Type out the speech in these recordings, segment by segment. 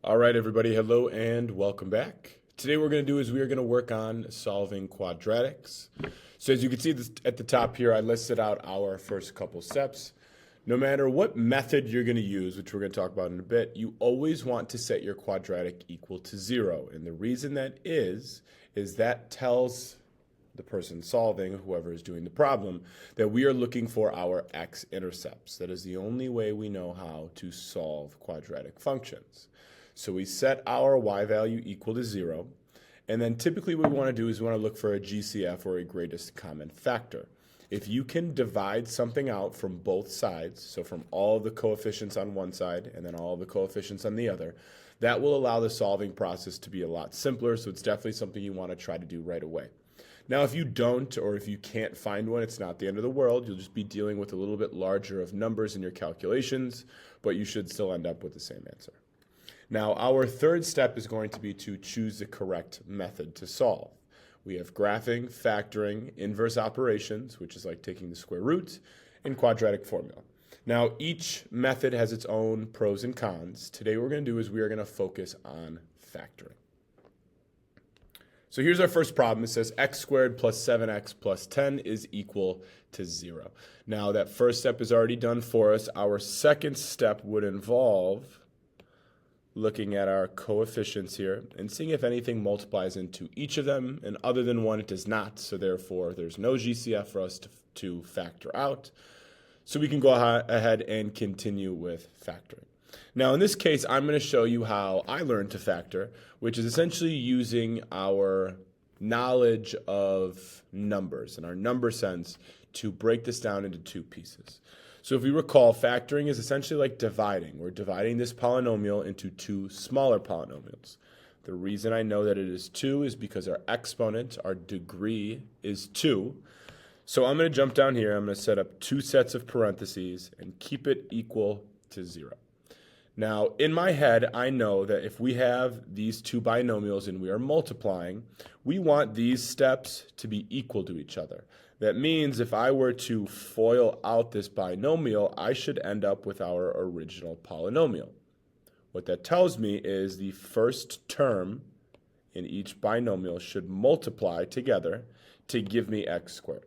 All right, everybody, hello and welcome back. Today what we're going to do is we are going to work on solving quadratics. So as you can see at the top here, I listed out our first couple steps. No matter what method you're going to use, which we're going to talk about in a bit, you always want to set your quadratic equal to 0. And the reason that is that tells the person solving, whoever is doing the problem, that we are looking for our x-intercepts. That is the only way we know how to solve quadratic functions. So we set our y value equal to 0, and then typically what we want to do is we want to look for a GCF, or a greatest common factor. If you can divide something out from both sides, so from all the coefficients on one side and then all the coefficients on the other, that will allow the solving process to be a lot simpler, so it's definitely something you want to try to do right away. Now, if you don't, or if you can't find one, it's not the end of the world. You'll just be dealing with a little bit larger of numbers in your calculations, but you should still end up with the same answer. Now, our third step is going to be to choose the correct method to solve. We have graphing, factoring, inverse operations, which is like taking the square root, and quadratic formula. Now, each method has its own pros and cons. Today what we're going to do is we are going to focus on factoring. So here's our first problem. It says x squared plus 7x plus 10 is equal to 0. Now, that first step is already done for us. Our second step would involve looking at our coefficients here and seeing if anything multiplies into each of them, and other than one, it does not, so therefore there's no GCF for us to factor out. So we can go ahead and continue with factoring. Now in this case, I'm going to show you how I learned to factor, which is essentially using our knowledge of numbers and our number sense to break this down into two pieces. So if we recall, factoring is essentially like dividing. We're dividing this polynomial into two smaller polynomials. The reason I know that it is 2 is because our exponent, our degree, is 2. So I'm going to jump down here. I'm going to set up two sets of parentheses and keep it equal to 0. Now, in my head, I know that if we have these two binomials and we are multiplying, we want these steps to be equal to each other. That means if I were to FOIL out this binomial, I should end up with our original polynomial. What that tells me is the first term in each binomial should multiply together to give me x squared.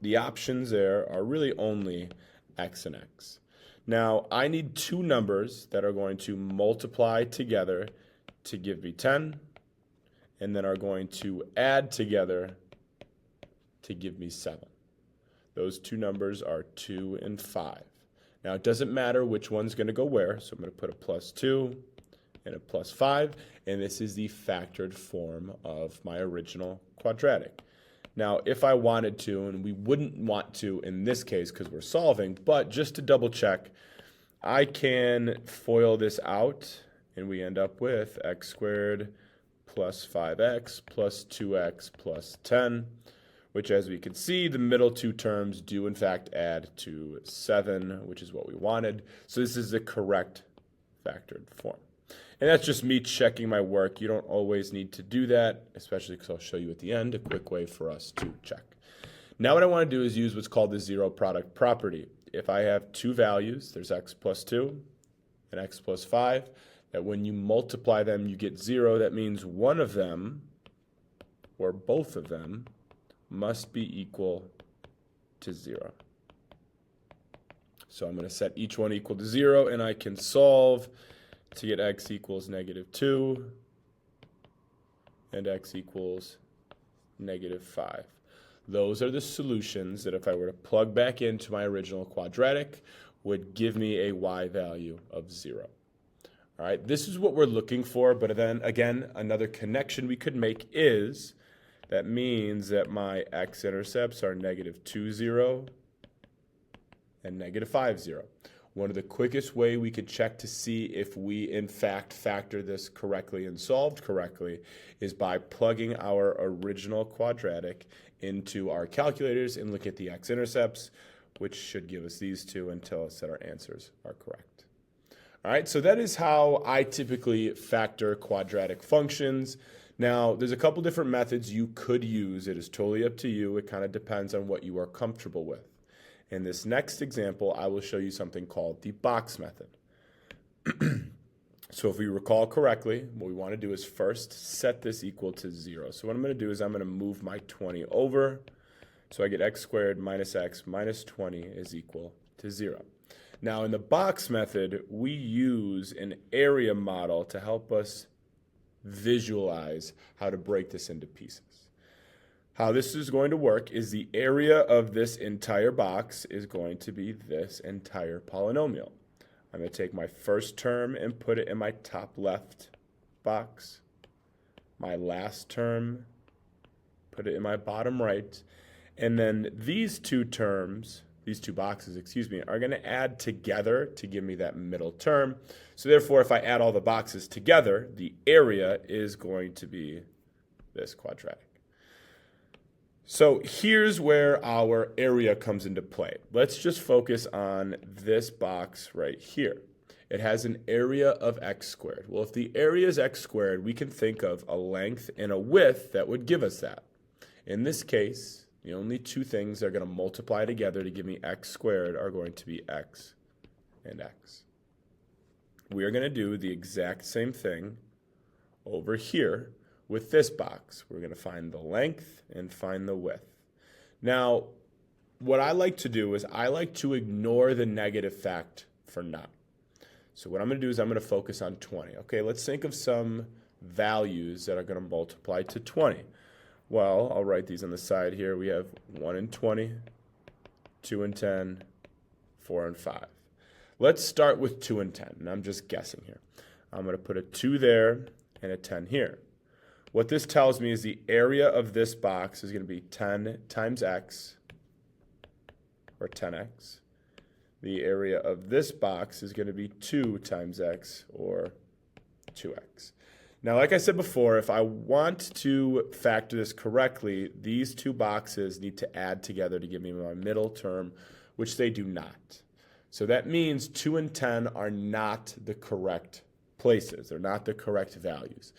The options there are really only x and x. Now, I need two numbers that are going to multiply together to give me 10, and then are going to add together to give me 7. Those two numbers are 2 and 5. Now, it doesn't matter which one's going to go where, so I'm going to put a plus 2 and a plus 5, and this is the factored form of my original quadratic. Now, if I wanted to, and we wouldn't want to in this case because we're solving, but just to double check, I can FOIL this out, and we end up with x squared plus 5x plus 2x plus 10, which, as we can see, the middle two terms do in fact add to 7, which is what we wanted. So this is the correct factored form. And that's just me checking my work. You don't always need to do that, especially because I'll show you at the end a quick way for us to check. Now what I want to do is use what's called the zero product property. If I have two values, there's x plus 2 and x plus 5, that when you multiply them, you get 0. That means one of them, or both of them, must be equal to 0. So I'm going to set each one equal to 0, and I can solve to get x equals -2 and x equals -5. Those are the solutions that if I were to plug back into my original quadratic would give me a y value of 0. All right, this is what we're looking for, but then again, another connection we could make is that means that my x-intercepts are -2, 0 and -5, 0. One of the quickest way we could check to see if we in fact factor this correctly and solved correctly is by plugging our original quadratic into our calculators and look at the x-intercepts, which should give us these two and tell us that our answers are correct. All right, so that is how I typically factor quadratic functions. Now, there's a couple different methods you could use. It is totally up to you. It kind of depends on what you are comfortable with. In this next example, I will show you something called the box method. So if we recall correctly, what we want to do is first set this equal to 0. So what I'm going to do is I'm going to move my 20 over. So I get x squared minus x minus 20 is equal to 0. Now in the box method, we use an area model to help us visualize how to break this into pieces. How this is going to work is the area of this entire box is going to be this entire polynomial. I'm going to take my first term and put it in my top left box. My last term, put it in my bottom right. And then these two terms, these two boxes, are going to add together to give me that middle term. So therefore, if I add all the boxes together, the area is going to be this quadratic. So here's where our area comes into play. Let's just focus on this box right here. It has an area of x squared. Well, if the area is x squared, we can think of a length and a width that would give us that. In this case, the only two things that are going to multiply together to give me x squared are going to be x and x. We are going to do the exact same thing over here with this box. We're going to find the length and find the width. Now, what I like to do is I like to ignore the negative fact for now. So what I'm going to do is I'm going to focus on 20. Okay, let's think of some values that are going to multiply to 20. Well, I'll write these on the side here. We have 1 and 20, 2 and 10, 4 and 5. Let's start with 2 and 10, and I'm just guessing here. I'm going to put a 2 there and a 10 here. What this tells me is the area of this box is going to be 10 times x, or 10x. The area of this box is going to be 2 times x, or 2x. Now, like I said before, if I want to factor this correctly, these two boxes need to add together to give me my middle term, which they do not. So that means 2 and 10 are not the correct places. They're not the correct values.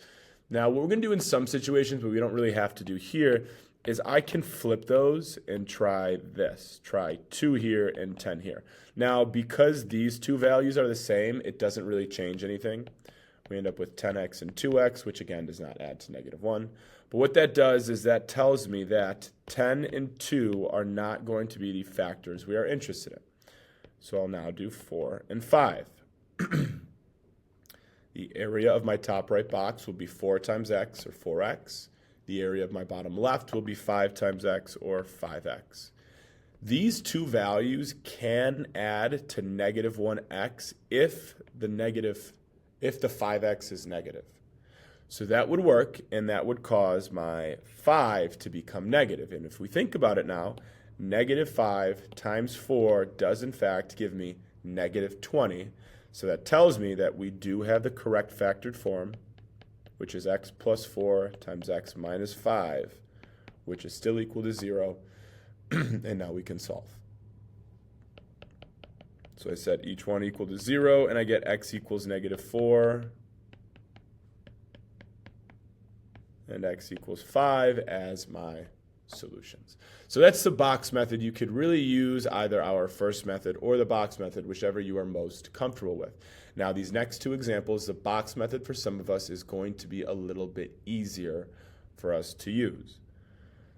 Now, what we're going to do in some situations, but we don't really have to do here, is I can flip those and try this. Try 2 here and 10 here. Now, because these two values are the same, it doesn't really change anything. We end up with 10x and 2x, which again does not add to -1. But what that does is that tells me that 10 and 2 are not going to be the factors we are interested in. So I'll now do 4 and 5. The area of my top right box will be 4 times x, or 4x. The area of my bottom left will be 5 times x, or 5x. These two values can add to -1x if the 5x is negative. So that would work, and that would cause my 5 to become negative. And if we think about it now, -5 times 4 does in fact give me -20. So that tells me that we do have the correct factored form, which is x plus 4 times x minus 5, which is still equal to 0. And now we can solve. So I set each one equal to 0, and I get x equals -4 and x equals 5 as my solutions. So that's the box method. You could really use either our first method or the box method, whichever you are most comfortable with. Now, these next two examples, the box method for some of us is going to be a little bit easier for us to use.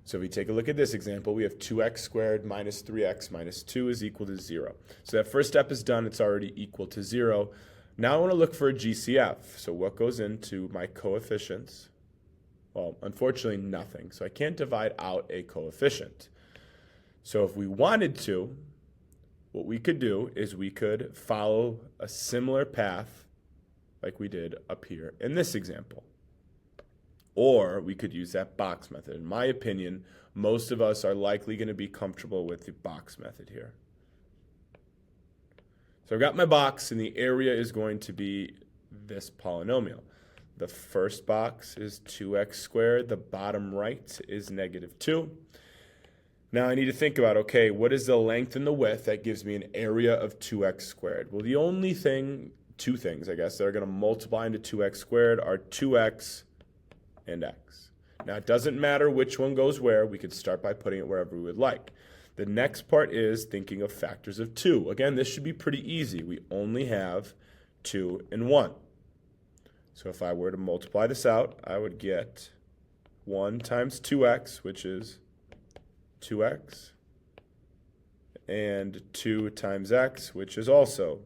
So if we take a look at this example, we have 2x squared minus 3x minus 2 is equal to 0. So that first step is done. It's already equal to 0. Now I want to look for a GCF. So what goes into my coefficients? Well, unfortunately, nothing. So I can't divide out a coefficient. So if we wanted to, what we could do is we could follow a similar path like we did up here in this example. Or we could use that box method. In my opinion, most of us are likely going to be comfortable with the box method here. So I've got my box, and the area is going to be this polynomial. The first box is 2x squared. The bottom right is -2. Now I need to think about, okay, what is the length and the width that gives me an area of 2x squared? Well, the only thing, two things, I guess, that are going to multiply into 2x squared are 2x and x. Now, it doesn't matter which one goes where. We could start by putting it wherever we would like. The next part is thinking of factors of 2. Again, this should be pretty easy. We only have 2 and 1. So if I were to multiply this out, I would get 1 times 2x, which is 2x, and 2 times x, which is also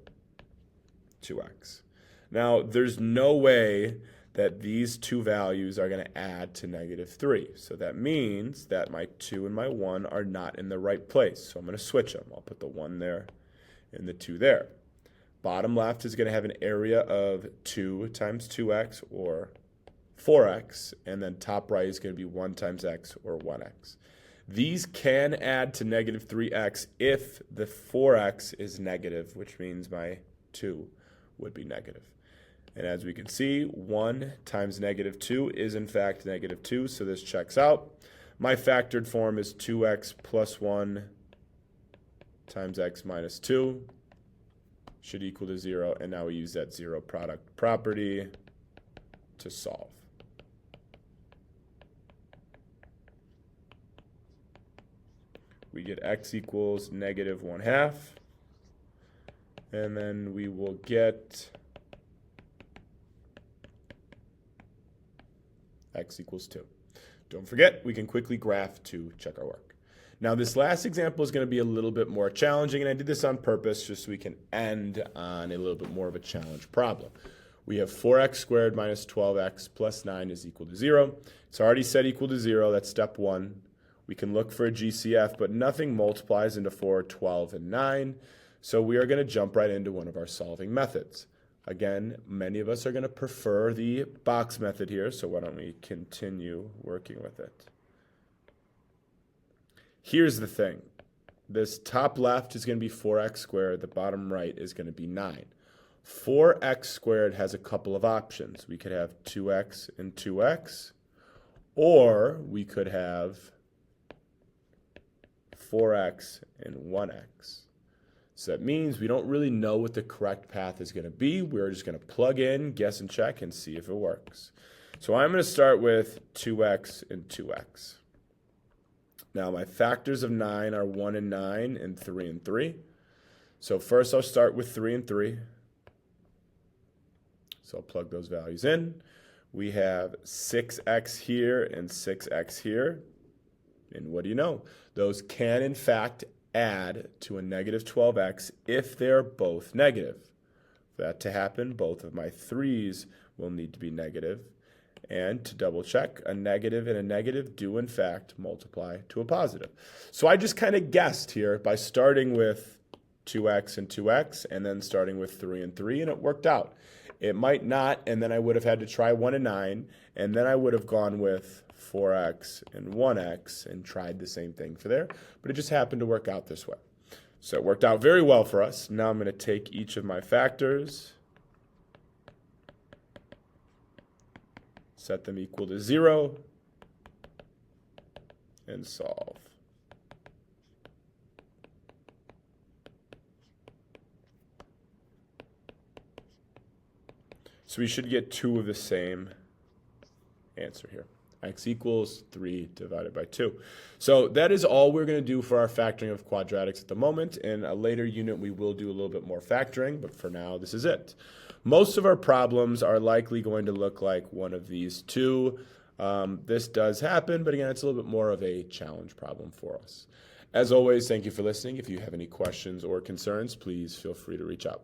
2x. Now, there's no way that these two values are going to add to -3. So that means that my 2 and my 1 are not in the right place. So I'm going to switch them. I'll put the 1 there and the 2 there. Bottom left is going to have an area of 2 times 2x, or 4x, and then top right is going to be 1 times x, or 1x. These can add to -3x if the 4x is negative, which means my 2 would be negative. And as we can see, 1 times -2 is in fact -2, so this checks out. My factored form is 2x plus 1 times x minus 2 should equal to 0, and now we use that zero product property to solve. We get x equals -1/2, and then we will get x equals 2. Don't forget, we can quickly graph to check our work. Now, this last example is going to be a little bit more challenging, and I did this on purpose just so we can end on a little bit more of a challenge problem. We have 4x squared minus 12x plus 9 is equal to 0. It's already set equal to 0. That's step 1. We can look for a GCF, but nothing multiplies into 4, 12, and 9. So we are going to jump right into one of our solving methods. Again, many of us are going to prefer the box method here, so why don't we continue working with it. Here's the thing. This top left is going to be 4x squared. The bottom right is going to be 9. 4x squared has a couple of options. We could have 2x and 2x, or we could have 4x and 1x. So that means we don't really know what the correct path is going to be. We're just going to plug in, guess and check, and see if it works. So I'm going to start with 2x and 2x. Now my factors of 9 are 1 and 9 and 3 and 3. So first I'll start with 3 and 3. So I'll plug those values in. We have 6x here and 6x here. And what do you know? Those can in fact add to a -12x if they're both negative. For that to happen, both of my 3's will need to be negative. And to double check, a negative and a negative do in fact multiply to a positive. So I just kind of guessed here by starting with 2x and 2x and then starting with 3 and 3, and it worked out. It might not, and then I would have had to try 1 and 9, and then I would have gone with 4x and 1x and tried the same thing for there, but it just happened to work out this way. So it worked out very well for us. Now I'm going to take each of my factors, set them equal to 0, and solve. So we should get 2 of the same answer here. X equals 3 divided by 2. So that is all we're going to do for our factoring of quadratics at the moment. In a later unit, we will do a little bit more factoring, but for now, this is it. Most of our problems are likely going to look like one of these two. This does happen, but again, it's a little bit more of a challenge problem for us. As always, thank you for listening. If you have any questions or concerns, please feel free to reach out.